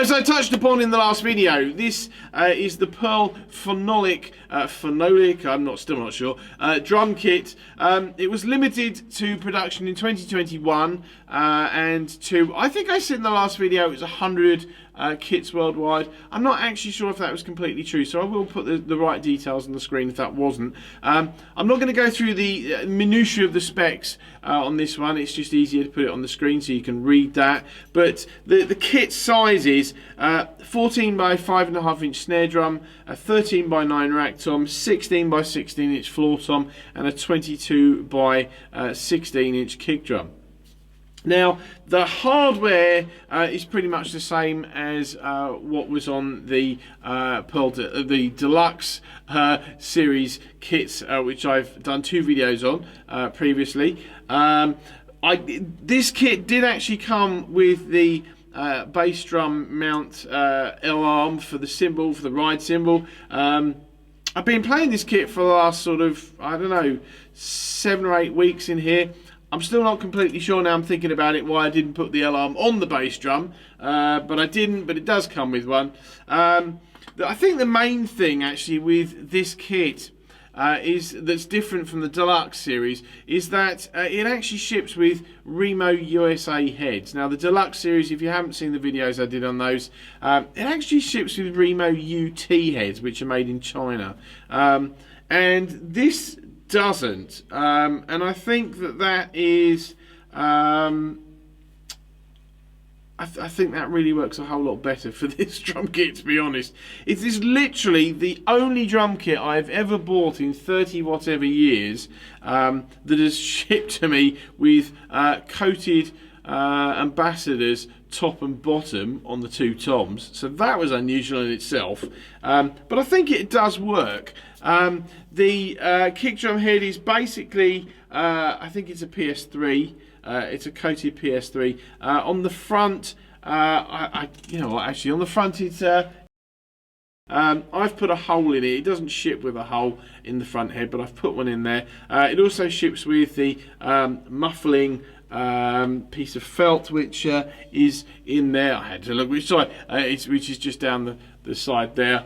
as I touched upon in the last video, this is the Pearl Phenolic, I'm still not sure, drum kit. It was limited to production in 2021, and I think I said in the last video it was 100 kits worldwide. I'm not actually sure if that was completely true, so I will put the right details on the screen if that wasn't. I'm not going to go through the minutiae of the specs on this one. It's just easier to put it on the screen so you can read that. But the kit size is 14 by 5.5 inch snare drum, a 13 by 9 rack tom, 16 by 16 inch floor tom, and a 22 by 16 inch kick drum. Now, the hardware is pretty much the same as what was on the the Deluxe series kits, which I've done 2 videos on previously. This kit did actually come with the bass drum mount L-arm for the cymbal, for the ride cymbal. I've been playing this kit for the last sort of, I don't know, 7 or 8 weeks in here. I'm still not completely sure now I'm thinking about it why I didn't put the L-arm on the bass drum, but I didn't, but it does come with one. I think the main thing actually with this kit that's different from the Deluxe series is that it actually ships with Remo USA heads. Now the Deluxe series, if you haven't seen the videos I did on those, it actually ships with Remo UT heads, which are made in China. And this doesn't, and I think that is I think that really works a whole lot better for this drum kit, to be honest. It is literally the only drum kit I've ever bought in 30 whatever years that has shipped to me with coated ambassadors top and bottom on the 2 toms, so that was unusual in itself, but I think it does work. The kick drum head is basically, I think it's a PS3. It's a coated PS3. On the front, you know what? Actually, on the front, it's I've put a hole in it. It doesn't ship with a hole in the front head, but I've put one in there. It also ships with the muffling piece of felt, which is in there. I had to look which side. Which is just down the side there.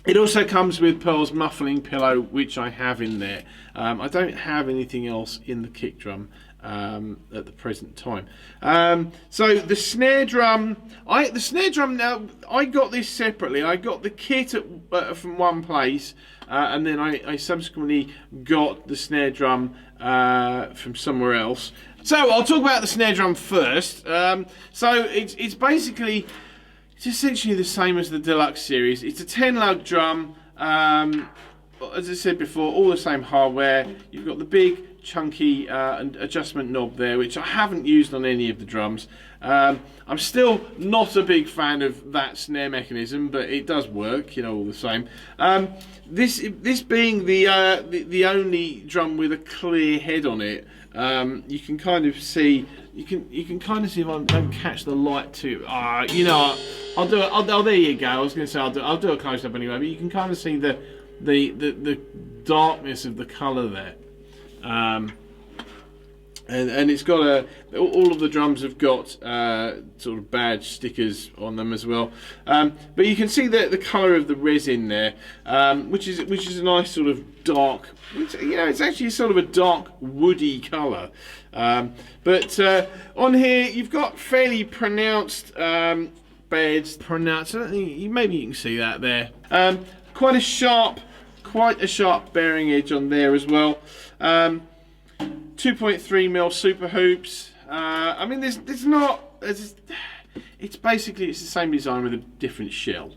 It also comes with Pearl's muffling pillow, which I have in there. I don't have anything else in the kick drum at the present time. So the snare drum, now I got this separately. I got the kit from one place, and then I subsequently got the snare drum from somewhere else. So I'll talk about the snare drum first. So it's basically, it's essentially the same as the Deluxe series. It's a 10 lug drum. As I said before, all the same hardware. You've got the big chunky adjustment knob there, which I haven't used on any of the drums. I'm still not a big fan of that snare mechanism, but it does work, you know, all the same. This being the only drum with a clear head on it, you can kind of see. You can kind of see if I don't catch the light too. You know, I'll do it. Oh, there you go. I was going to say I'll do a close up anyway, but you can kind of see the darkness of the colour there. And it's got all of the drums have got sort of badge stickers on them as well. But you can see the colour of the resin there, which is a nice sort of dark. You know, it's actually sort of a dark woody colour. But on here you've got fairly pronounced beds. Maybe you can see that there. Quite a sharp bearing edge on there as well. 2.3mm super hoops. I mean, it's basically the same design with a different shell.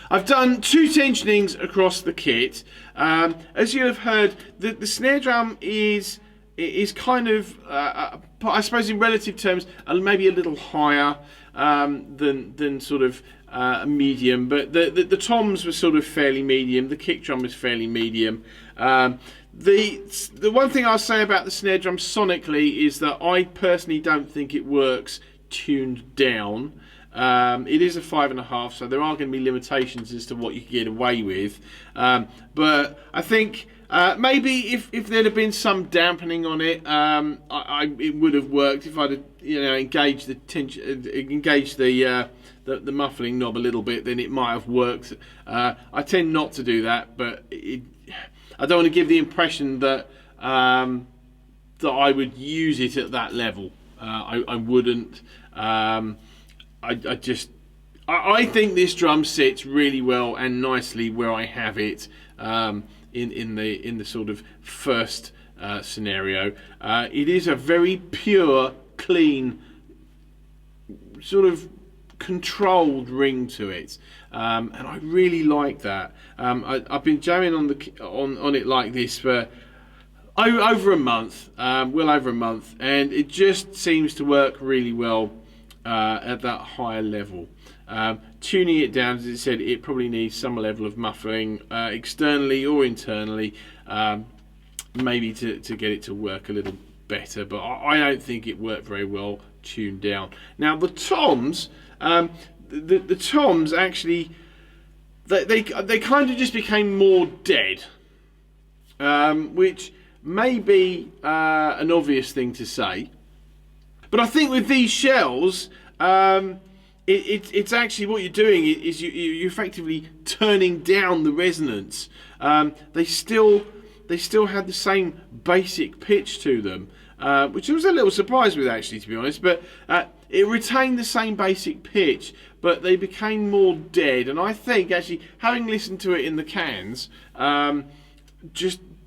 I've done 2 tensionings across the kit. As you have heard, the snare drum is kind of, I suppose in relative terms, maybe a little higher. than sort of medium, but the toms were sort of fairly medium. The kick drum was fairly medium. The one thing I'll say about the snare drum sonically is that I personally don't think it works tuned down. It is a 5.5, so there are going to be limitations as to what you can get away with. But I think maybe if there'd have been some dampening on it, it would have worked if I'd have, engaged the muffling knob a little bit. Then it might have worked. I tend not to do that, but I don't want to give the impression that that I would use it at that level. I wouldn't. I think this drum sits really well and nicely where I have it in the sort of first scenario. It is a very pure, clean, sort of controlled ring to it, and I really like that. I've been jamming on it like this for over a month, well over a month, and it just seems to work really well at that higher level. Tuning it down, as I said, it probably needs some level of muffling externally or internally, maybe to get it to work a little better, but I don't think it worked very well tuned down. Now the toms, the toms actually, they kind of just became more dead, which may be an obvious thing to say, but I think with these shells, it's actually what you're doing is you're effectively turning down the resonance. They still had the same basic pitch to them, which I was a little surprised with, actually, to be honest. But it retained the same basic pitch, but they became more dead. And I think, actually, having listened to it in the cans,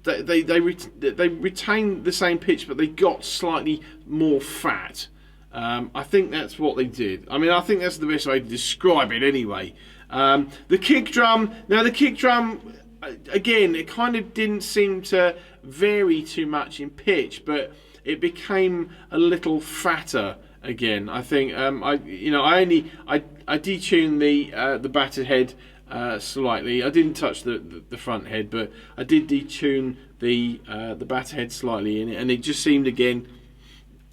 they retained the same pitch, but they got slightly more fat. I think that's what they did. I mean, I think that's the best way to describe it anyway. The kick drum, again, it kind of didn't seem to vary too much in pitch, but it became a little fatter again. I think I detuned the battered head slightly. I didn't touch the front head, but I did detune the battered head slightly in it, and it just seemed again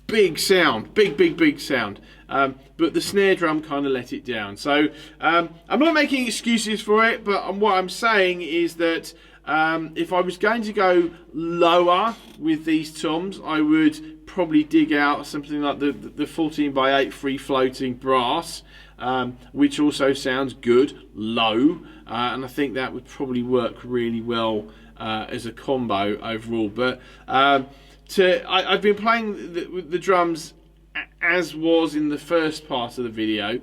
big sound, big sound. But the snare drum kind of let it down. So I'm not making excuses for it, but what I'm saying is that if I was going to go lower with these toms, I would probably dig out something like the 14x8 free floating brass, which also sounds good low, and I think that would probably work really well as a combo overall. But I've been playing the drums as was in the first part of the video,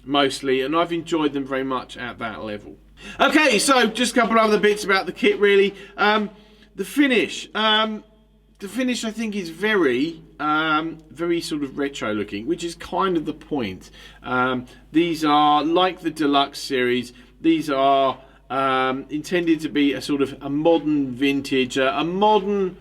mostly, and I've enjoyed them very much at that level. Okay, so just a couple of other bits about the kit, really. The finish. The finish, I think, is very sort of retro looking, which is kind of the point. These are, like the Deluxe series, these are intended to be a sort of a modern vintage, a modern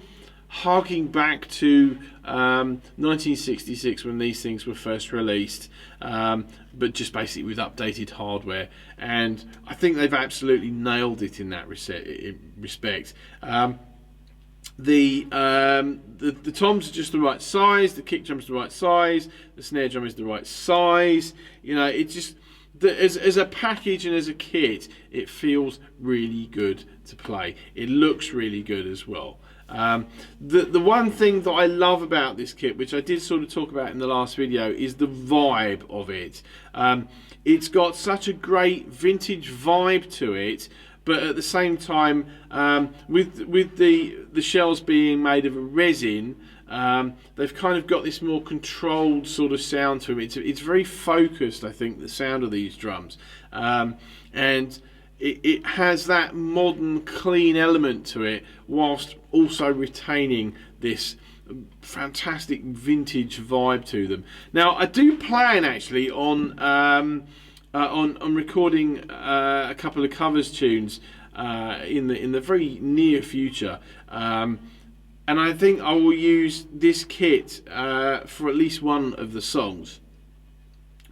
harking back to 1966 when these things were first released, but just basically with updated hardware, and I think they've absolutely nailed it in that respect. The toms are just the right size, the kick drum's the right size, the snare drum is the right size. It just, as a package and as a kit, it feels really good to play. It looks really good as well. The one thing that I love about this kit, which I did sort of talk about in the last video, is the vibe of it. It's got such a great vintage vibe to it, but at the same time, with the shells being made of a resin, they've kind of got this more controlled sort of sound to them. It's very focused, I think, the sound of these drums, and it has that modern, clean element to it, whilst also retaining this fantastic vintage vibe to them. Now, I do plan actually on recording a couple of covers tunes in the very near future, and I think I will use this kit for at least one of the songs.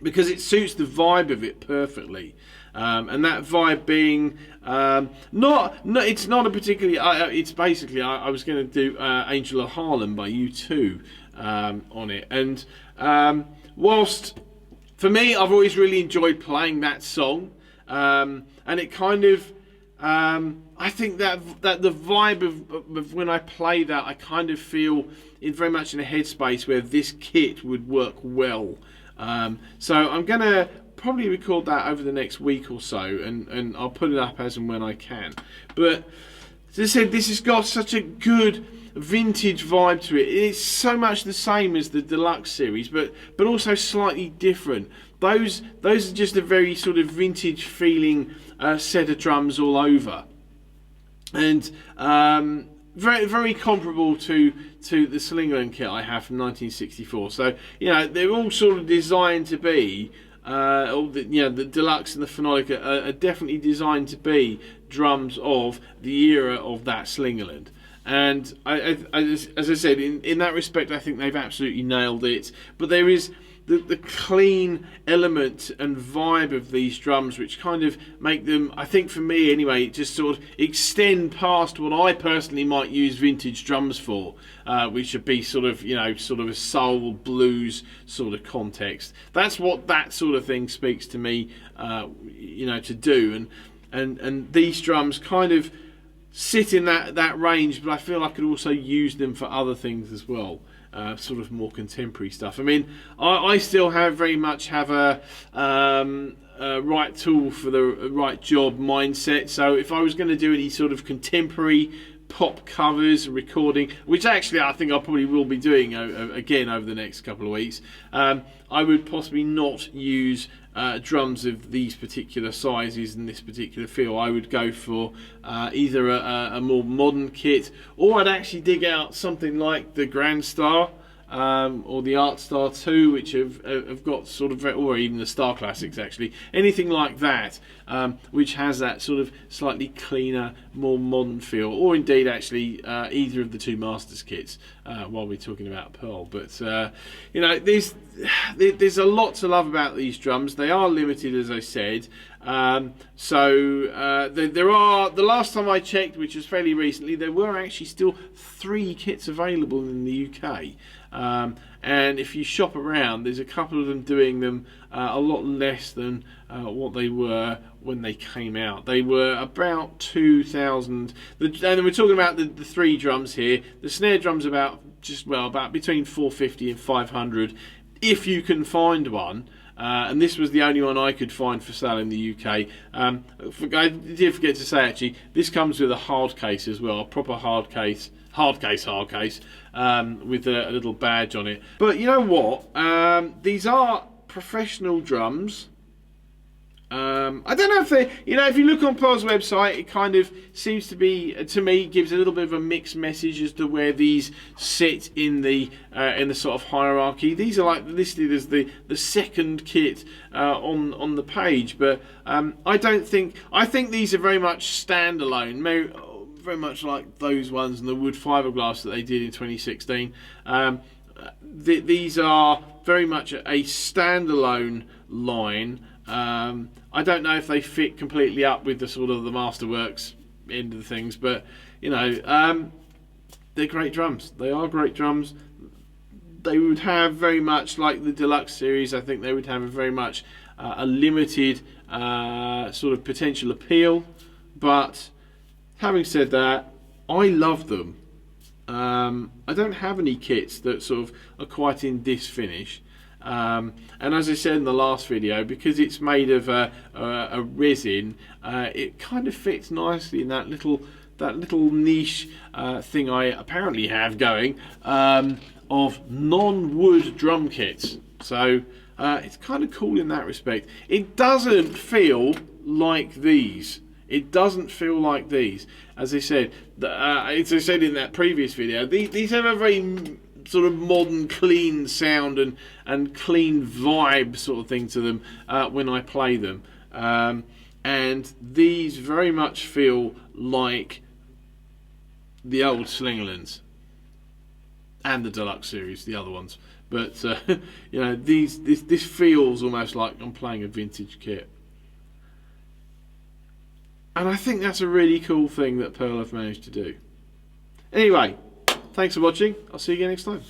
because it suits the vibe of it perfectly. And that vibe being it's not a particularly. It's basically I was going to do Angel of Harlem by U2 on it, and whilst for me I've always really enjoyed playing that song, and it kind of I think that the vibe of when I play that, I kind of feel very much in a headspace where this kit would work well. So I'm going to probably record that over the next week or so, and I'll put it up as and when I can. But as I said, this has got such a good vintage vibe to it. It's so much the same as the deluxe series, but also slightly different. Those are just a very sort of vintage feeling set of drums all over, and very, very comparable to the Slingerland kit I have from 1964. So they're all sort of designed to be. The deluxe and the Phenolic are definitely designed to be drums of the era of that Slingerland. And as I said, in that respect, I think they've absolutely nailed it. But there is the clean element and vibe of these drums, which kind of make them, I think for me anyway, just sort of extend past what I personally might use vintage drums for, which would be sort of a soul blues sort of context. That's what that sort of thing speaks to me, to do, and these drums kind of sit in that range, but I feel I could also use them for other things as well. Sort of more contemporary stuff. I mean, I still very much have a right tool for the right job mindset. So if I was going to do any sort of contemporary pop covers, recording, which actually I think I probably will be doing again over the next couple of weeks, I would possibly not use drums of these particular sizes and this particular feel. I would go for either a more modern kit, or I'd actually dig out something like the Grand Star or the Art Star 2, which have got sort of, or even the Star Classics actually, anything like that, which has that sort of slightly cleaner, more modern feel, or indeed actually either of the two Masters kits while we're talking about Pearl. But there's a lot to love about these drums. They are limited, as I said. There are, the last time I checked, which was fairly recently, there were actually still 3 kits available in the UK. And if you shop around, there's a couple of them doing them a lot less than what they were when they came out. They were about 2,000. And we're talking about the 3 drums here. The snare drum's about between 450 and 500, if you can find one. And this was the only one I could find for sale in the UK. I did forget to say, actually, this comes with a hard case as well, a proper hard case, with a little badge on it. But you know what? These are professional drums. I don't know if they, if you look on Pearl's website, it kind of seems to be, to me, gives a little bit of a mixed message as to where these sit in the sort of hierarchy. These are like listed as the second kit on the page, but I think these are very much standalone, very much like those ones in the wood fiberglass that they did in 2016. These are very much a standalone line. I don't know if they fit completely up with the sort of the Masterworks end of the things, but they're great drums. They are great drums. They would have very much like the Deluxe series. I think they would have a very much a limited sort of potential appeal, but having said that, I love them. I don't have any kits that sort of are quite in this finish. And as I said in the last video, because it's made of a resin, it kind of fits nicely in that little niche thing I apparently have going of non-wood drum kits. So it's kind of cool in that respect. It doesn't feel like these. It doesn't feel like these. As I said, as I said in that previous video, these have a very sort of modern, clean sound and clean vibe sort of thing to them when I play them. And these very much feel like the old Slingerlands and the Deluxe series, the other ones. But you know, this feels almost like I'm playing a vintage kit. And I think that's a really cool thing that Pearl have managed to do. Anyway, thanks for watching. I'll see you again next time.